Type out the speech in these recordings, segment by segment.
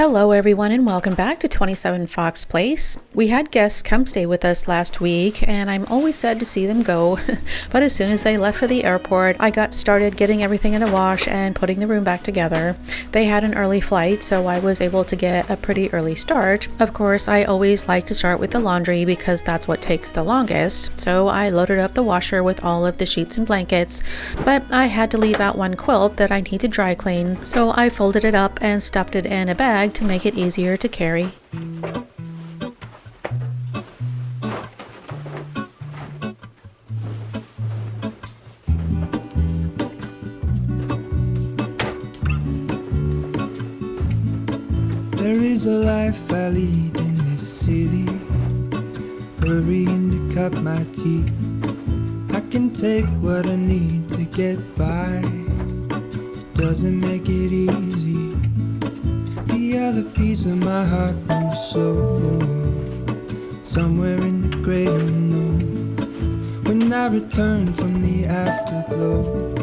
Hello everyone and welcome back to 27 Fox Place. We had guests come stay with us last week and I'm always sad to see them go, but as soon as they left for the airport, I got started getting everything in the wash and putting the room back together. They had an early flight, so I was able to get a pretty early start. Of course, I always like to start with the laundry because that's what takes the longest, so I loaded up the washer with all of the sheets and blankets, but I had to leave out one quilt that I need to dry clean, so I folded it up and stuffed it in a bag to make it easier to carry. There is a life I lead in this city, hurrying to cut my teeth. I can take what I need to get by, it doesn't make it easy. The other piece of my heart moves slow, somewhere in the great unknown. When I return from the afterglow,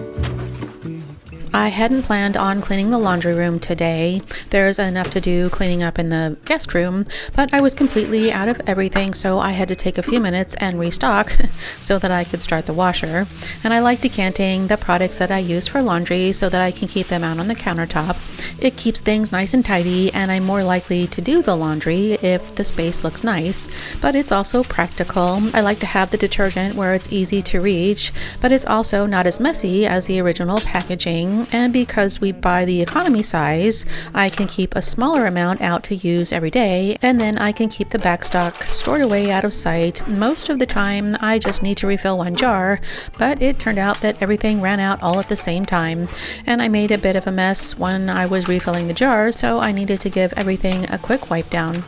I hadn't planned on cleaning the laundry room today. There's enough to do cleaning up in the guest room, but I was completely out of everything, so I had to take a few minutes and restock so that I could start the washer. And I like decanting the products that I use for laundry so that I can keep them out on the countertop. It keeps things nice and tidy, and I'm more likely to do the laundry if the space looks nice, but it's also practical. I like to have the detergent where it's easy to reach, but it's also not as messy as the original packaging. And because we buy the economy size, I can keep a smaller amount out to use every day, and then I can keep the backstock stored away out of sight. Most of the time, I just need to refill one jar, but it turned out that everything ran out all at the same time, and I made a bit of a mess when I was refilling the jar, so I needed to give everything a quick wipe down.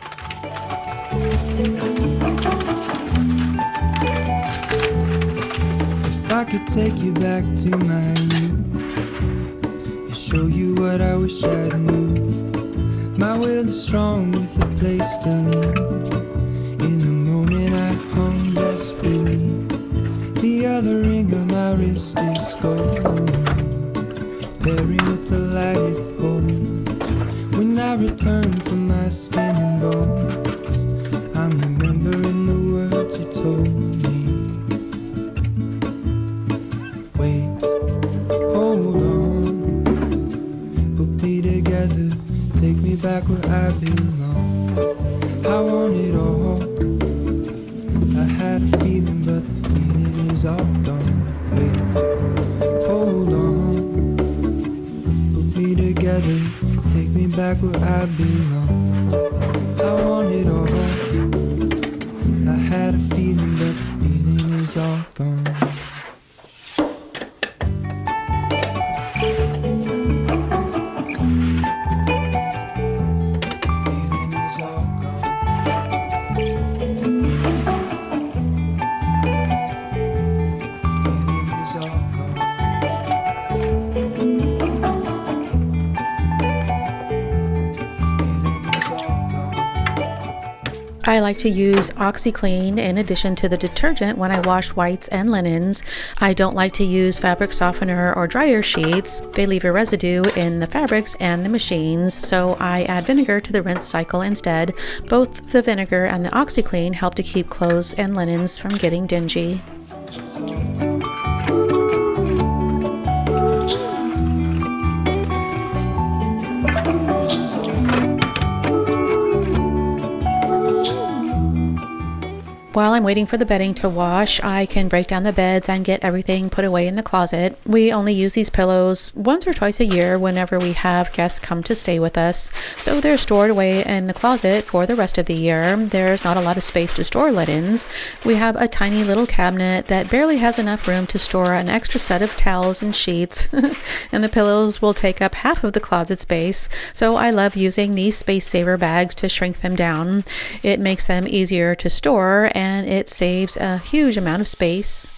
if I could take you back to my youth, show you what I wish I knew. My will is strong with a place to lean. In the moment I hung desperately, the other ring on my wrist is gold, pairing with the light at home. When I return from my skin and bone, I'm remembering the words you told me. Wait, hold on, together, take me back where I belong. I want it all. I had a feeling, but the feeling is all gone. Wait, hold on, put me together, take me back where I belong. I want it all. I had a feeling, but the feeling is all gone. I like to use OxiClean in addition to the detergent when I wash whites and linens. I don't like to use fabric softener or dryer sheets. They leave a residue in the fabrics and the machines, so I add vinegar to the rinse cycle instead. Both the vinegar and the OxiClean help to keep clothes and linens from getting dingy. While I'm waiting for the bedding to wash, I can break down the beds and get everything put away in the closet. We only use these pillows once or twice a year whenever we have guests come to stay with us, so they're stored away in the closet for the rest of the year. There's not a lot of space to store linens. We have a tiny little cabinet that barely has enough room to store an extra set of towels and sheets, and the pillows will take up half of the closet space, so I love using these space saver bags to shrink them down. It makes them easier to store, and it saves a huge amount of space.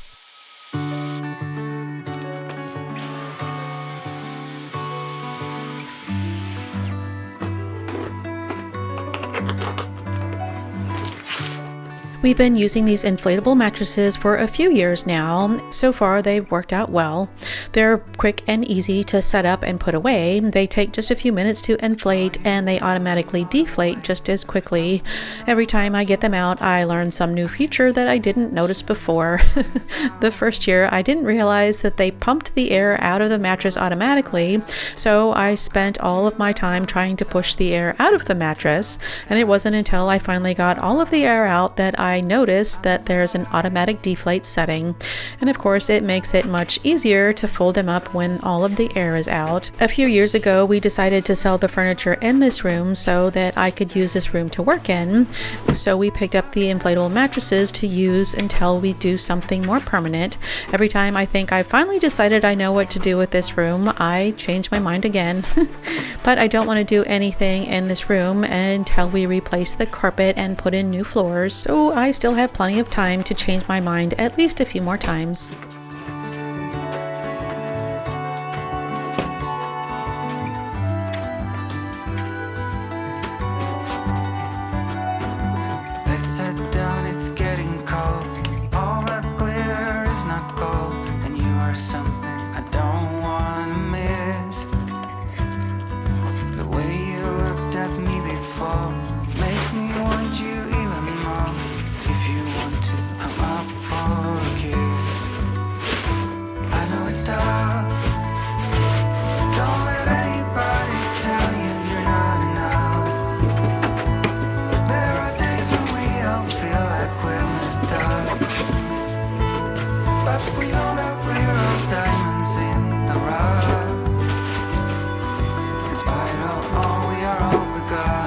We've been using these inflatable mattresses for a few years now. So far, they've worked out well. They're quick and easy to set up and put away. They take just a few minutes to inflate, and they automatically deflate just as quickly. Every time I get them out, I learn some new feature that I didn't notice before. The first year, I didn't realize that they pumped the air out of the mattress automatically, so I spent all of my time trying to push the air out of the mattress, and it wasn't until I finally got all of the air out that I noticed that there's an automatic deflate setting. And of course, it makes it much easier to fold them up when all of the air is out. A few years ago, we decided to sell the furniture in this room so that I could use this room to work in. So we picked up the inflatable mattresses to use until we do something more permanent. Every time I think I finally decided I know what to do with this room, I change my mind again. But I don't want to do anything in this room until we replace the carpet and put in new floors, so I still have plenty of time to change my mind at least a few more times. Let's sit down, it's getting cold. All that glitter is not gold, and you are something I don't wanna miss. The way you looked at me before makes me want you even more. If you want to, I'm up for a kiss. I know it's tough. Don't let anybody tell you you're not enough. There are days when we all feel like we're messed up, but we know that we're all diamonds in the rough. In spite of all, we are all we got.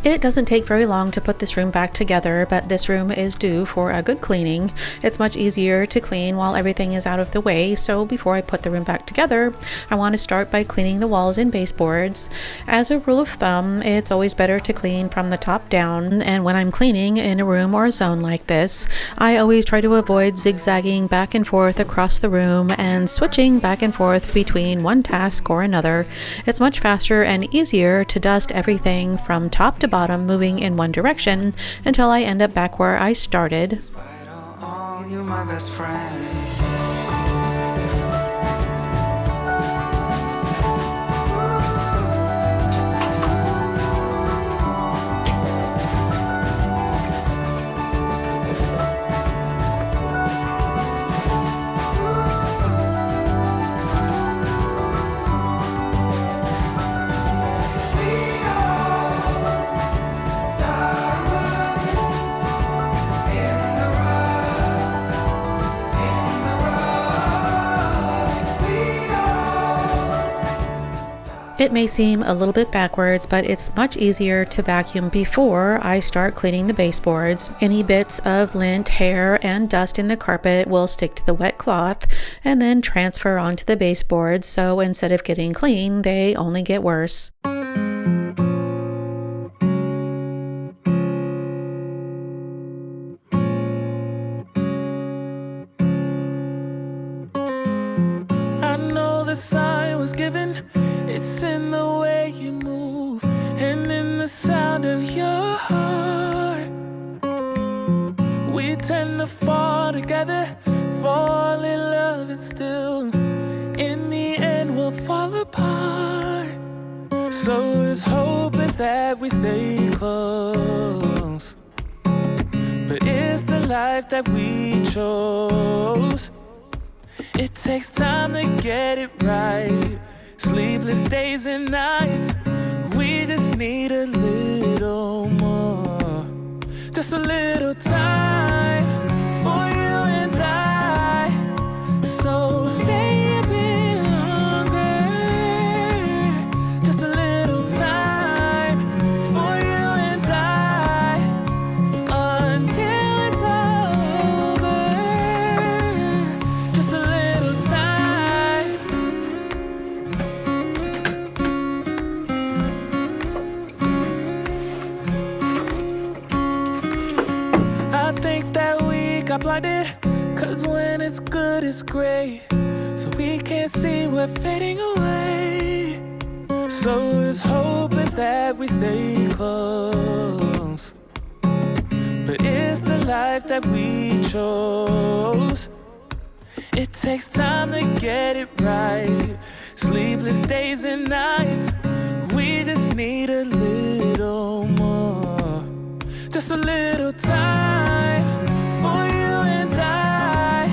It doesn't take very long to put this room back together, but this room is due for a good cleaning. It's much easier to clean while everything is out of the way, so before I put the room back together, I want to start by cleaning the walls and baseboards. As a rule of thumb, it's always better to clean from the top down, and when I'm cleaning in a room or a zone like this, I always try to avoid zigzagging back and forth across the room and switching back and forth between one task or another. It's much faster and easier to dust everything from top to bottom, moving in one direction until I end up back where I started. In spite of all, you're my best friend. It may seem a little bit backwards, but it's much easier to vacuum before I start cleaning the baseboards. Any bits of lint, hair, and dust in the carpet will stick to the wet cloth and then transfer onto the baseboards, so instead of getting clean, they only get worse. I know the sign was given. It's in the way you move and in the sound of your heart. We tend to fall together, fall in love, and still in the end we'll fall apart. So it's hopeless that we stay close, but it's the life that we chose. It takes time to get it right. Sleepless days and nights, we just need a little more. Just a little time for you and I. So stay a bit longer. Just a little time for you and I, until it's over. Just a little time. I think that we got blinded, 'cause when it's good it's great, so we can't see we're fading away. So his hope is that we stay close, but it's the life that we chose. It takes time to get it right, sleepless days and nights. We just need a little more, just a little time for you and I.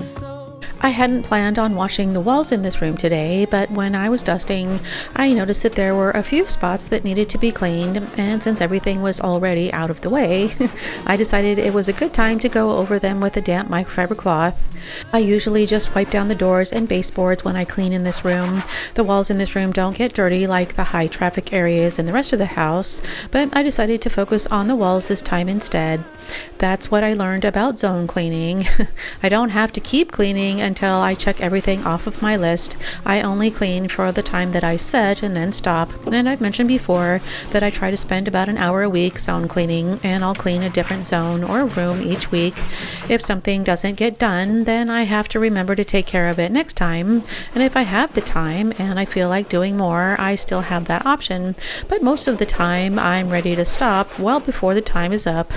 So I hadn't planned on washing the walls in this room today, but when I was dusting, I noticed that there were a few spots that needed to be cleaned, and since everything was already out of the way, I decided it was a good time to go over them with a damp microfiber cloth. I usually just wipe down the doors and baseboards when I clean in this room. The walls in this room don't get dirty like the high traffic areas in the rest of the house, but I decided to focus on the walls this time instead. That's what I learned about zone cleaning. I don't have to keep cleaning until I check everything off of my list. I only clean for the time that I set and then stop. And I've mentioned before that I try to spend about an hour a week zone cleaning, and I'll clean a different zone or room each week. If something doesn't get done, then I have to remember to take care of it next time. And if I have the time and I feel like doing more, I still have that option. But most of the time, I'm ready to stop well before the time is up.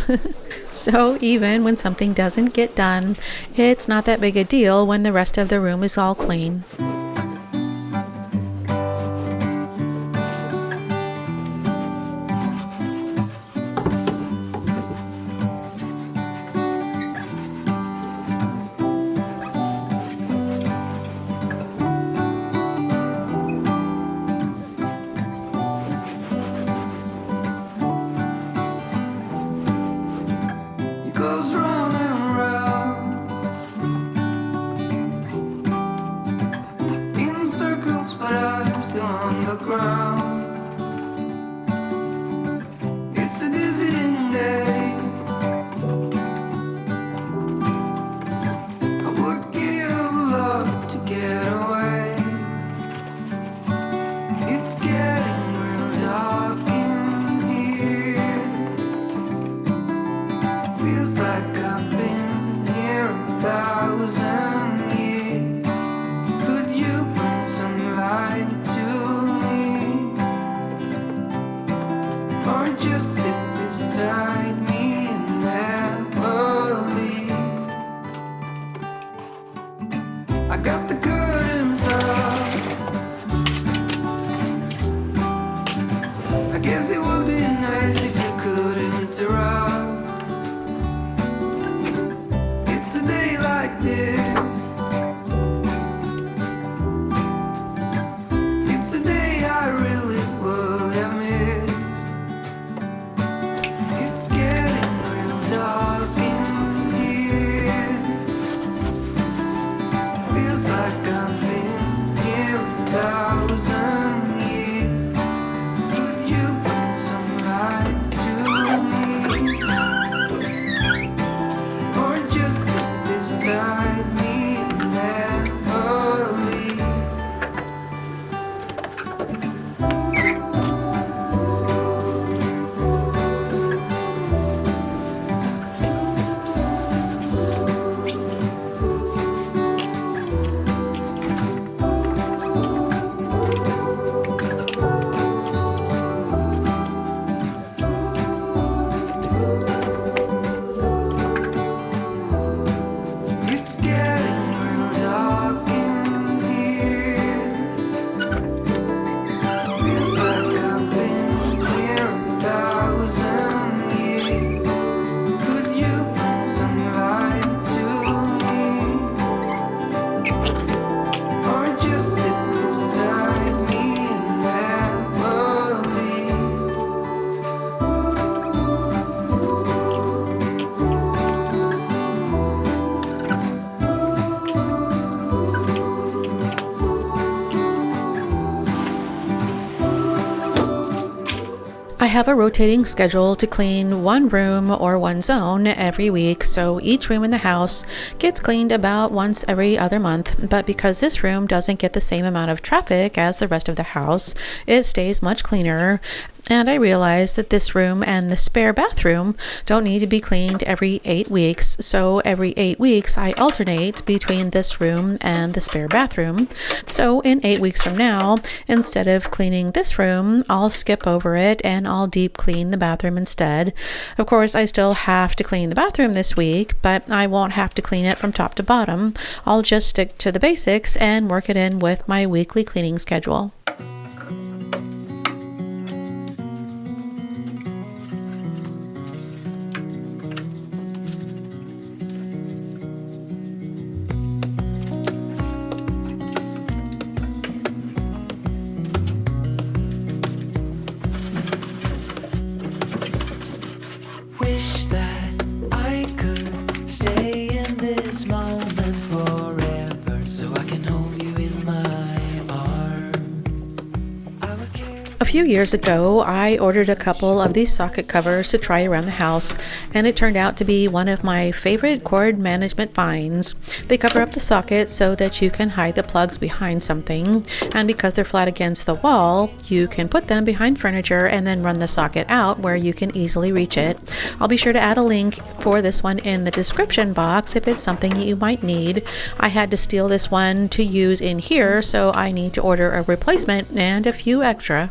So even when something doesn't get done, it's not that big a deal when the rest of the room is all clean. goes round and round in circles, but I'm still on the ground. It's a dizzying day. I would give a lot to get away. It's getting real dark in here. Feels like I've been here 1,000 years. Could you bring some light to me, or just sit beside me and never leave? I got the curtains up. I guess it would be nice if you could interrupt. It's a day like this. It's a day I really would have missed. It's getting real dark in here. Feels like I've been here 1,000 years. Could you bring some light to me, or just sit beside me and never leave? It's getting real dark in here. Feels like I've been here 1,000 years. Could you bring some light to me, or just sit beside me and never leave? I have a rotating schedule to clean one room or one zone every week, so each room in the house gets cleaned about once every other month. But because this room doesn't get the same amount of traffic as the rest of the house, it stays much cleaner. And I realized that this room and the spare bathroom don't need to be cleaned every 8 weeks. So every 8 weeks, I alternate between this room and the spare bathroom. So in 8 weeks from now, instead of cleaning this room, I'll skip over it and I'll deep clean the bathroom instead. Of course, I still have to clean the bathroom this week, but I won't have to clean it from top to bottom. I'll just stick to the basics and work it in with my weekly cleaning schedule. Wish that I could stay in this moment forever, so I can hold you in my arms. I would care. A few years ago, I ordered a couple of these socket covers to try around the house, and it turned out to be one of my favorite cord management finds. They cover up the socket so that you can hide the plugs behind something, and because they're flat against the wall, you can put them behind furniture and then run the socket out where you can easily reach it. I'll be sure to add a link for this one in the description box if it's something you might need. I had to steal this one to use in here, so I need to order a replacement and a few extra.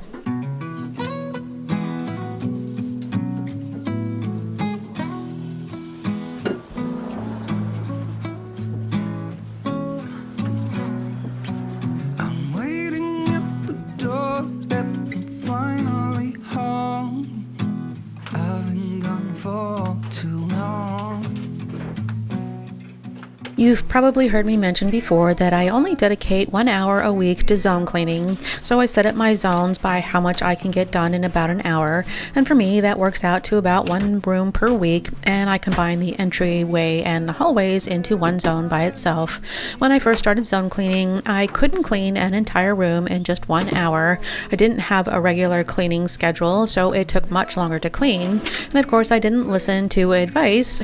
I'm waiting at the doorstep, finally home. I've been gone for too long. You've probably heard me mention before that I only dedicate 1 hour a week to zone cleaning, so I set up my zones by how much I can get done in about an hour, and for me that works out to about 1 room per week, and I combine the entryway and the hallways into one zone by itself. When I first started zone cleaning, I couldn't clean an entire room in just 1 hour. I didn't have a regular cleaning schedule, so it took much longer to clean, and of course I didn't listen to advice,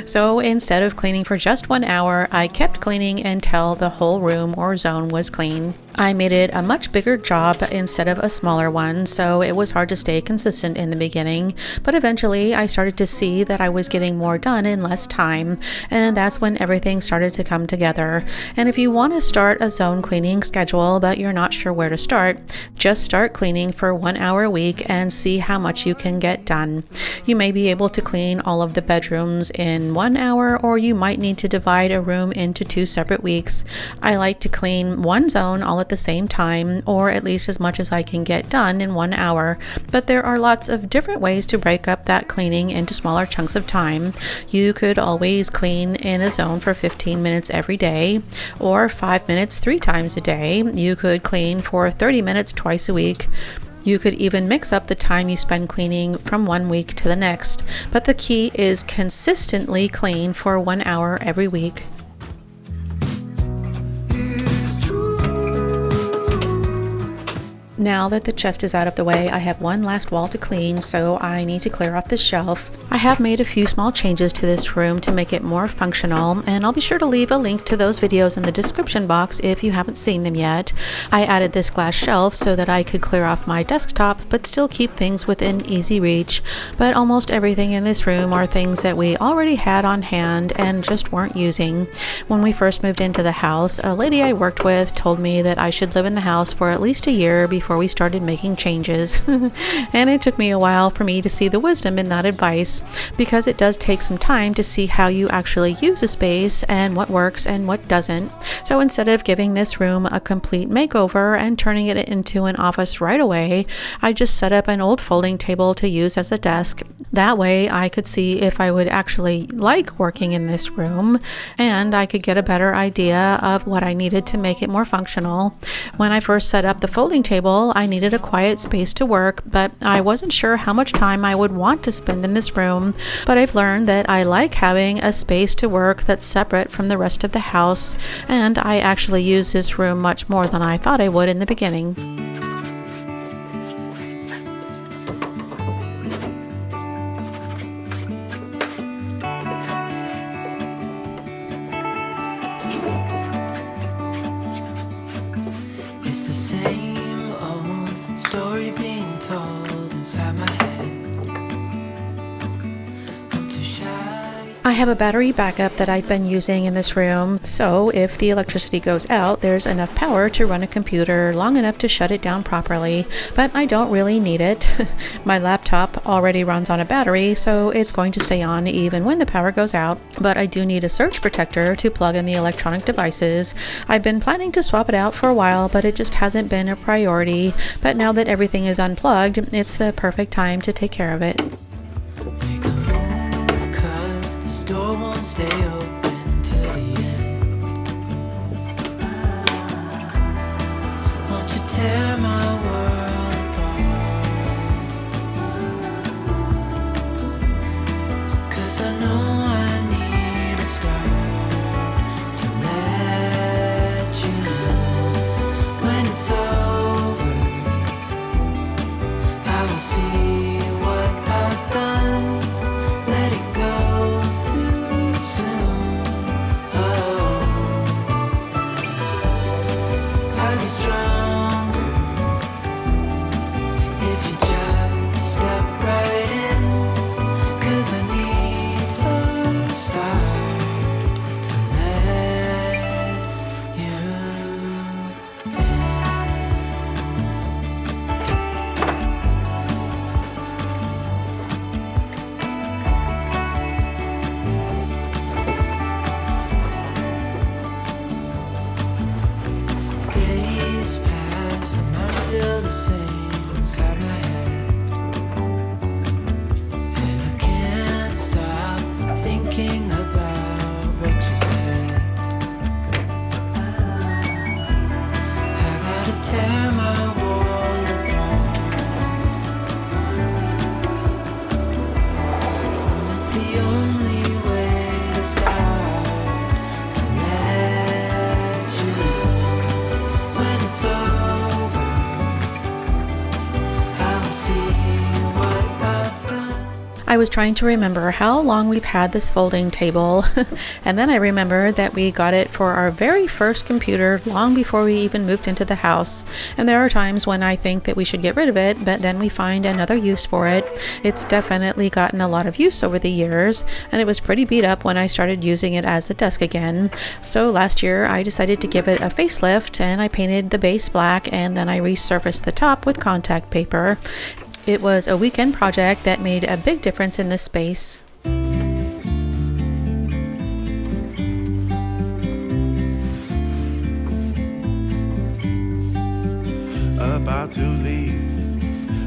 so instead of cleaning for just 1 hour, I kept cleaning until the whole room or zone was clean. I made it a much bigger job instead of a smaller one, so it was hard to stay consistent in the beginning, but eventually I started to see that I was getting more done in less time, and that's when everything started to come together. And if you want to start a zone cleaning schedule but you're not sure where to start, just start cleaning for 1 hour a week and see how much you can get done. You may be able to clean all of the bedrooms in 1 hour, or you might need to divide a room into 2 separate weeks. I like to clean one zone all at the same time, or at least as much as I can get done in 1 hour, but there are lots of different ways to break up that cleaning into smaller chunks of time. You could always clean in a zone for 15 minutes every day, or 5 minutes 3 times a day. You could clean for 30 minutes twice a week. You could even mix up the time you spend cleaning from 1 week to the next, but the key is consistently clean for 1 hour every week. Now that the chest is out of the way, I have one last wall to clean, so I need to clear off this shelf. I have made a few small changes to this room to make it more functional, and I'll be sure to leave a link to those videos in the description box if you haven't seen them yet. I added this glass shelf so that I could clear off my desktop but still keep things within easy reach. But almost everything in this room are things that we already had on hand and just weren't using. When we first moved into the house, a lady I worked with told me that I should live in the house for at least a year before we started making changes. And it took me a while for me to see the wisdom in that advice, because it does take some time to see how you actually use a space and what works and what doesn't. So instead of giving this room a complete makeover and turning it into an office right away, I just set up an old folding table to use as a desk. That way I could see if I would actually like working in this room, and I could get a better idea of what I needed to make it more functional. When I first set up the folding table, I needed a quiet space to work, but I wasn't sure how much time I would want to spend in this room. But I've learned that I like having a space to work that's separate from the rest of the house, and I actually use this room much more than I thought I would in the beginning. It's the same old story being told, and I have a battery backup that I've been using in this room, so if the electricity goes out, there's enough power to run a computer long enough to shut it down properly, but I don't really need it. My laptop already runs on a battery, so it's going to stay on even when the power goes out, but I do need a surge protector to plug in the electronic devices. I've been planning to swap it out for a while, but it just hasn't been a priority, but now that everything is unplugged, it's the perfect time to take care of it. Make a move, 'cause the door won't stay open to the end. Won't you tear my world apart? 'Cause I know I need a start to let you know when it's over. I will see what I've done. Let it go too soon. Oh, I'll be stronger if you just step right in. 'Cause I need a start to let you in. Days pass and I'm still the same inside my head, and I can't stop thinking about what you said. I gotta tear my wall apart. It's the only way to start to let you know when it's over. I will see what I've done. I was trying to remember how long we've had this folding table, and then I remembered that we got it for our very first computer long before we even moved into the house. And there are times when I think that we should get rid of it, but then we find another use for it. It's definitely gotten a lot of use over the years, and it was pretty beat up when I started using it as a desk again. So last year I decided to give it a facelift, and I painted the base black, and then I resurfaced the top with contact paper. It was a weekend project that made a big difference in this space. About to leave,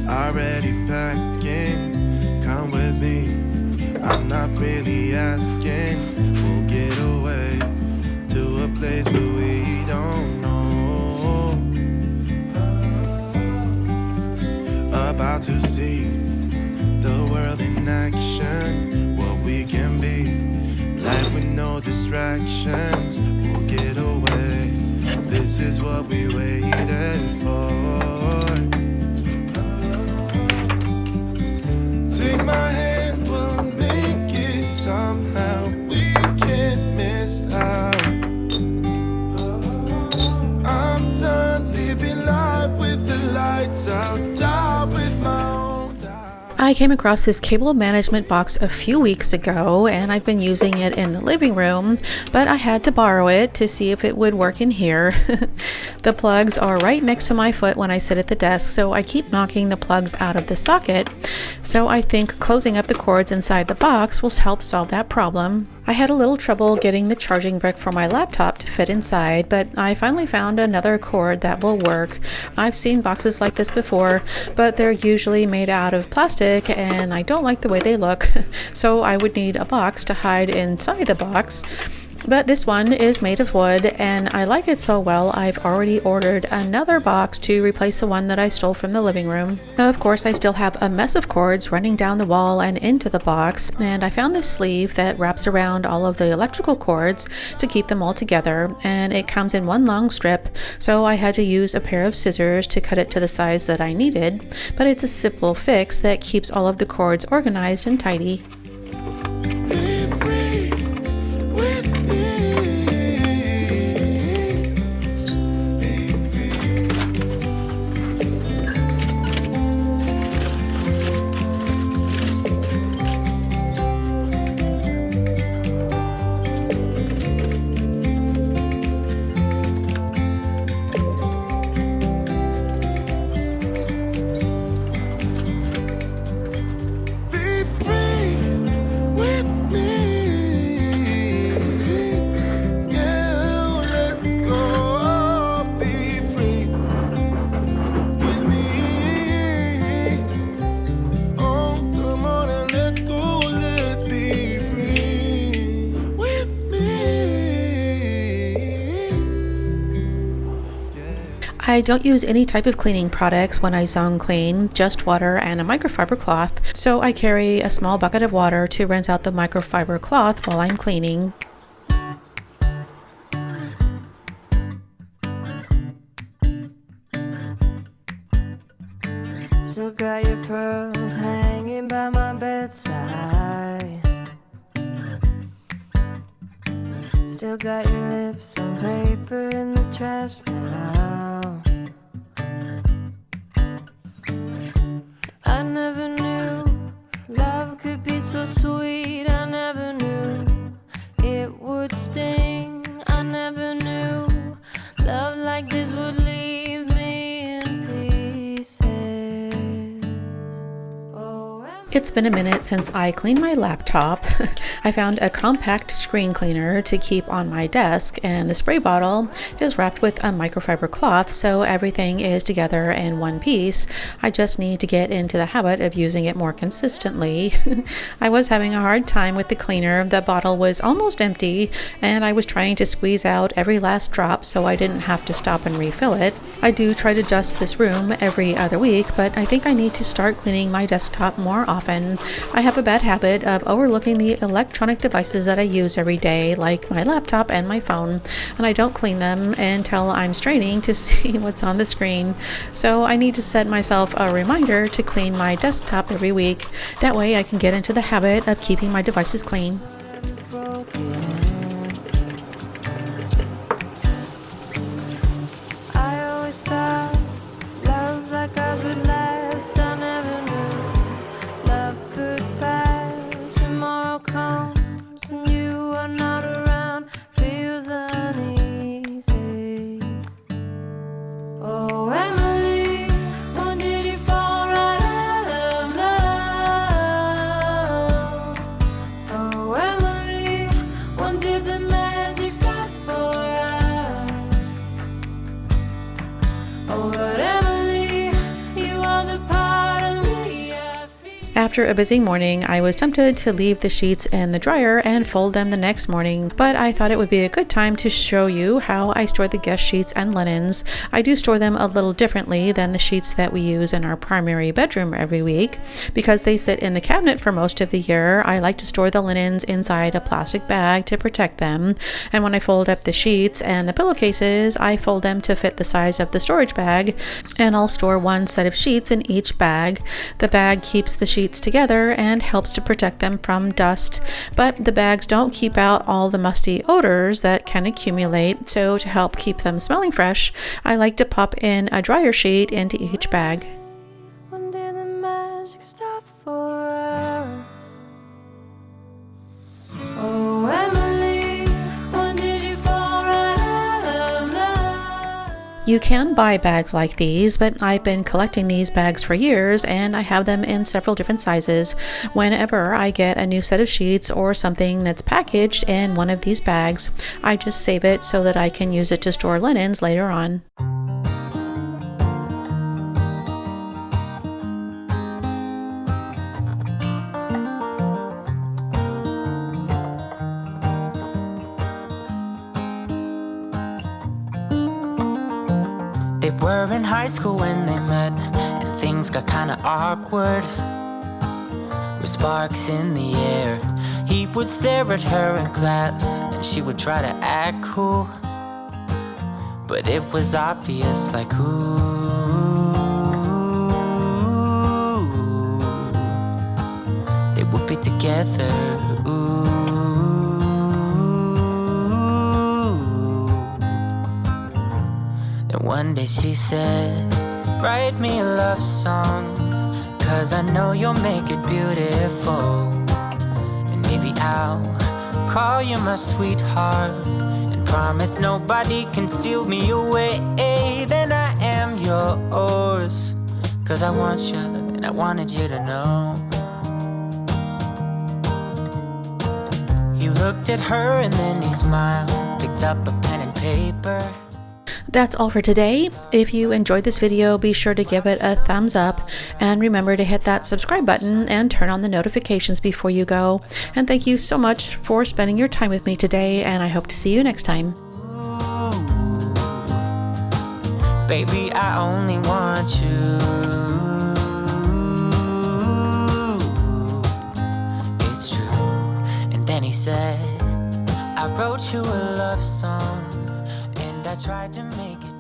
already packing. Come with me, I'm not really asking. We'll get away to a place where we don't know. About to see the world in action, what we can be, life with no distractions. We'll get away, this is what we waited for. Take my hand, we'll make it somehow. We can't miss out. I'm done living life with the lights out. Die with my own die. I came across this cable management box a few weeks ago, and I've been using it in the living room, but I had to borrow it to see if it would work in here. The plugs are right next to my foot when I sit at the desk, so I keep knocking the plugs out of the socket. So I think closing up the cords inside the box will help solve that problem. I had a little trouble getting the charging brick for my laptop to fit inside, but I finally found another cord that will work. I've seen boxes like this before, but they're usually made out of plastic and I don't like the way they look, so I would need a box to hide inside the box. But this one is made of wood, and I like it so well I've already ordered another box to replace the one that I stole from the living room. Of course, I still have a mess of cords running down the wall and into the box, and I found this sleeve that wraps around all of the electrical cords to keep them all together, and it comes in one long strip, so I had to use a pair of scissors to cut it to the size that I needed, but it's a simple fix that keeps all of the cords organized and tidy. I don't use any type of cleaning products when I zone clean, just water and a microfiber cloth, so I carry a small bucket of water to rinse out the microfiber cloth while I'm cleaning. Still got your pearls hanging by my bedside. Still got your lips on paper in the trash now. I never knew love could be so sweet. I never knew it would sting. I never knew love like this would leave me in pieces. It's been a minute since I cleaned my laptop. I found a compact screen cleaner to keep on my desk, and the spray bottle is wrapped with a microfiber cloth, so everything is together in one piece. I just need to get into the habit of using it more consistently. I was having a hard time with the cleaner. The bottle was almost empty, and I was trying to squeeze out every last drop so I didn't have to stop and refill it. I do try to dust this room every other week, but I think I need to start cleaning my desktop more often. I have a bad habit of overlooking the electronic devices that I use every day, like my laptop and my phone, and I don't clean them until I'm straining to see what's on the screen. So I need to set myself a reminder to clean my desktop every week. That way I can get into the habit of keeping my devices clean. I always thought love like ours would last. I never knew love could pass. Tomorrow comes and you are not around. Feels uneasy. Oh, Emily, when did you fall right out of love? Oh, Emily, when did the magic stop for us? Oh, but Emily, you are the part of me I feel. After a busy morning, I was tempted to leave the sheets in the dryer and fold them the next morning, but I thought it would be a good time to show you how I store the guest sheets and linens. I do store them a little differently than the sheets that we use in our primary bedroom every week. Because they sit in the cabinet for most of the year, I like to store the linens inside a plastic bag to protect them, and when I fold up the sheets and the pillowcases, I fold them to fit the size of the storage bag, and I'll store one set of sheets in each bag. The bag keeps the sheets together and helps to protect them from dust, but the bags don't keep out all the musty odors that can accumulate, so to help keep them smelling fresh, I like to pop in a dryer sheet into each bag. When did the magic stop for us? Oh, Emily, when did you fall right out of love? You can buy bags like these, but I've been collecting these bags for years and I have them in several different sizes. Whenever I get a new set of sheets or something that's packaged in one of these bags, I just save it so that I can use it to store linens later on. They were in high school when they met, and things got kinda awkward. With sparks in the air, he would stare at her in class, and she would try to act cool. But it was obvious, like, ooh, they would be together, ooh. Then one day she said, write me a love song, 'cause I know you'll make it beautiful. And maybe I'll call you my sweetheart, and promise nobody can steal me away. Then I am yours, 'cause I want you, and I wanted you to know. He looked at her and then he smiled, picked up a pen and paper. That's all for today. If you enjoyed this video, be sure to give it a thumbs up and remember to hit that subscribe button and turn on the notifications before you go. And thank you so much for spending your time with me today, and I hope to see you next time. Baby, I only want you. It's true. And then he said, I wrote you a love song, and I tried to make it